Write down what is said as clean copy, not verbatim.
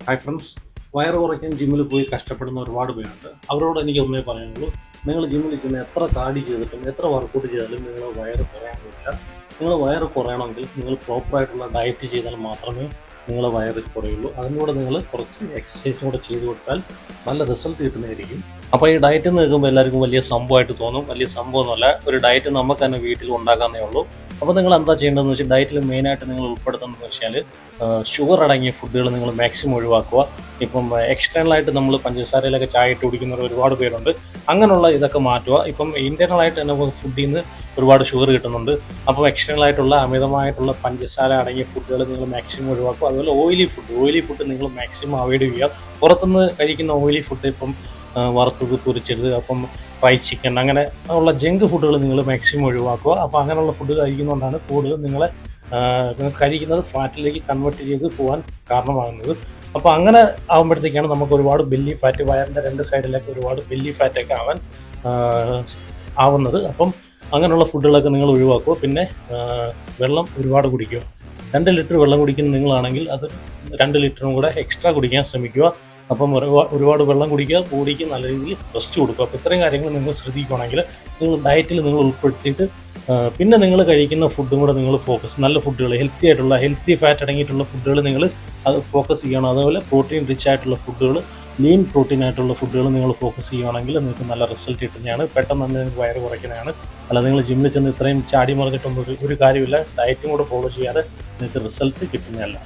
Hi friends, വയറ് കുറയ്ക്കാൻ ജിമ്മിൽ പോയി കഷ്ടപ്പെടുന്ന ഒരുപാട് പേരുണ്ട്. അവരോട് എനിക്ക് ഒന്നേ പറയാനുള്ളൂ, നിങ്ങൾ ജിമ്മിൽ ചെന്ന് എത്ര കാർഡി ചെയ്തിട്ടും എത്ര വർക്കൗട്ട് ചെയ്താലും നിങ്ങൾ വയറ് കുറയാൻ പോയില്ല. നിങ്ങൾ വയറ് കുറയണമെങ്കിൽ നിങ്ങൾ പ്രോപ്പറായിട്ടുള്ള ഡയറ്റ് ചെയ്താൽ മാത്രമേ നിങ്ങൾ വയറ് കുറയുള്ളൂ. അതിലൂടെ നിങ്ങൾ കുറച്ച് എക്സസൈസും കൂടെ ചെയ്ത് കൊടുത്താൽ നല്ല റിസൾട്ട് കിട്ടുന്നതായിരിക്കും. അപ്പോൾ ഈ ഡയറ്റ് എന്ന് കേൾക്കുമ്പോൾ എല്ലാവർക്കും വലിയ സംഭവമായിട്ട് തോന്നും. വലിയ സംഭവമൊന്നുമല്ല, ഒരു ഡയറ്റ് നമുക്ക് തന്നെ വീട്ടിൽ ഉണ്ടാക്കാവുന്നേ ഉള്ളൂ. അപ്പോൾ നിങ്ങൾ എന്താ ചെയ്യേണ്ടതെന്ന് വെച്ചാൽ, ഡയറ്റിൽ മെയിനായിട്ട് നിങ്ങൾ ഉൾപ്പെടുത്തുന്നതെന്ന് വെച്ചാൽ ഷുഗർ അടങ്ങിയ ഫുഡുകൾ നിങ്ങൾ മാക്സിമം ഒഴിവാക്കുക. ഇപ്പം എക്സ്റ്റേണലായിട്ട് നമ്മൾ പഞ്ചസാരയിലൊക്കെ ചായ ഇട്ട് കുടിക്കുന്നവർ ഒരുപാട് പേരുണ്ട്. അങ്ങനെയുള്ള ഇതൊക്കെ മാറ്റുക. ഇപ്പം ഇൻറ്റേർണലായിട്ട് തന്നെ ഫുഡിൽ നിന്ന് ഒരുപാട് ഷുഗർ കിട്ടുന്നുണ്ട്. അപ്പോൾ എക്സ്റ്റേണലായിട്ടുള്ള അമിതമായിട്ടുള്ള പഞ്ചസാര അടങ്ങിയ ഫുഡുകൾ നിങ്ങൾ മാക്സിമം ഒഴിവാക്കുക. അതുപോലെ ഓയിലി ഫുഡ് നിങ്ങൾ മാക്സിമം അവോയ്ഡ് ചെയ്യുക. പുറത്തുനിന്ന് കഴിക്കുന്ന ഓയിലി ഫുഡ്, ഇപ്പം വറുത്തത്, പൊരിച്ചത്, അപ്പം ഫ്രൈ ചിക്കൻ, അങ്ങനെ ഉള്ള ജങ്ക് ഫുഡുകൾ നിങ്ങൾ മാക്സിമം ഒഴിവാക്കുക. അപ്പോൾ അങ്ങനെയുള്ള ഫുഡ് കഴിക്കുന്നതുകൊണ്ടാണ് കൂടുതൽ നിങ്ങൾ കഴിക്കുന്നത് ഫാറ്റിലേക്ക് കൺവേർട്ട് ചെയ്ത് പോകാൻ കാരണമാകുന്നത്. അപ്പോൾ അങ്ങനെ ആകുമ്പോഴത്തേക്കാണ് നമുക്ക് ഒരുപാട് ബെല്ലി ഫാറ്റ്, വയറിൻ്റെ രണ്ട് സൈഡിലൊക്കെ ഒരുപാട് ബെല്ലി ഫാറ്റൊക്കെ ആവുന്നത്. അപ്പം അങ്ങനെയുള്ള ഫുഡുകളൊക്കെ നിങ്ങൾ ഒഴിവാക്കുക. പിന്നെ വെള്ളം ഒരുപാട് കുടിക്കുക. 2 ലിറ്റർ വെള്ളം കുടിക്കുന്ന നിങ്ങളാണെങ്കിൽ അത് 2 ലിറ്ററും കൂടെ എക്സ്ട്രാ കുടിക്കാൻ ശ്രമിക്കുക. അപ്പം ഒരുപാട് വെള്ളം കുടിക്കുക, ബോഡിക്ക് നല്ല രീതിയിൽ റെസ്റ്റ് കൊടുക്കുക. അപ്പോൾ ഇത്രയും കാര്യങ്ങൾ നിങ്ങൾ ശ്രദ്ധിക്കുകയാണെങ്കിൽ നിങ്ങൾ ഡയറ്റിൽ നിങ്ങൾ ഉൾപ്പെടുത്തിയിട്ട് പിന്നെ നിങ്ങൾ കഴിക്കുന്ന ഫുഡും കൂടെ നിങ്ങൾ നല്ല ഫുഡുകൾ, ഹെൽത്തി ഫാറ്റ് അടങ്ങിയിട്ടുള്ള ഫുഡുകൾ നിങ്ങൾ അത് ഫോക്കസ് ചെയ്യണം. അതുപോലെ പ്രോട്ടീൻ റിച്ച് ആയിട്ടുള്ള ഫുഡുകൾ, ലീൻ പ്രോട്ടീൻ ആയിട്ടുള്ള ഫുഡുകൾ നിങ്ങൾ ഫോക്കസ് ചെയ്യുകയാണെങ്കിൽ നിങ്ങൾക്ക് നല്ല റിസൾട്ട് കിട്ടുന്നതാണ്. പെട്ടെന്ന് തന്നെ നിങ്ങൾക്ക് വയറ് കുറയ്ക്കുന്നതാണ്. അല്ല, നിങ്ങൾ ജിമ്മിൽ ചെന്ന് ഇത്രയും ചാടി മറിഞ്ഞിട്ടൊന്നും ഒരു കാര്യമില്ല. ഡയറ്റും കൂടെ ഫോളോ ചെയ്യാതെ നിങ്ങൾക്ക് റിസൾട്ട് കിട്ടുന്നതല്ല.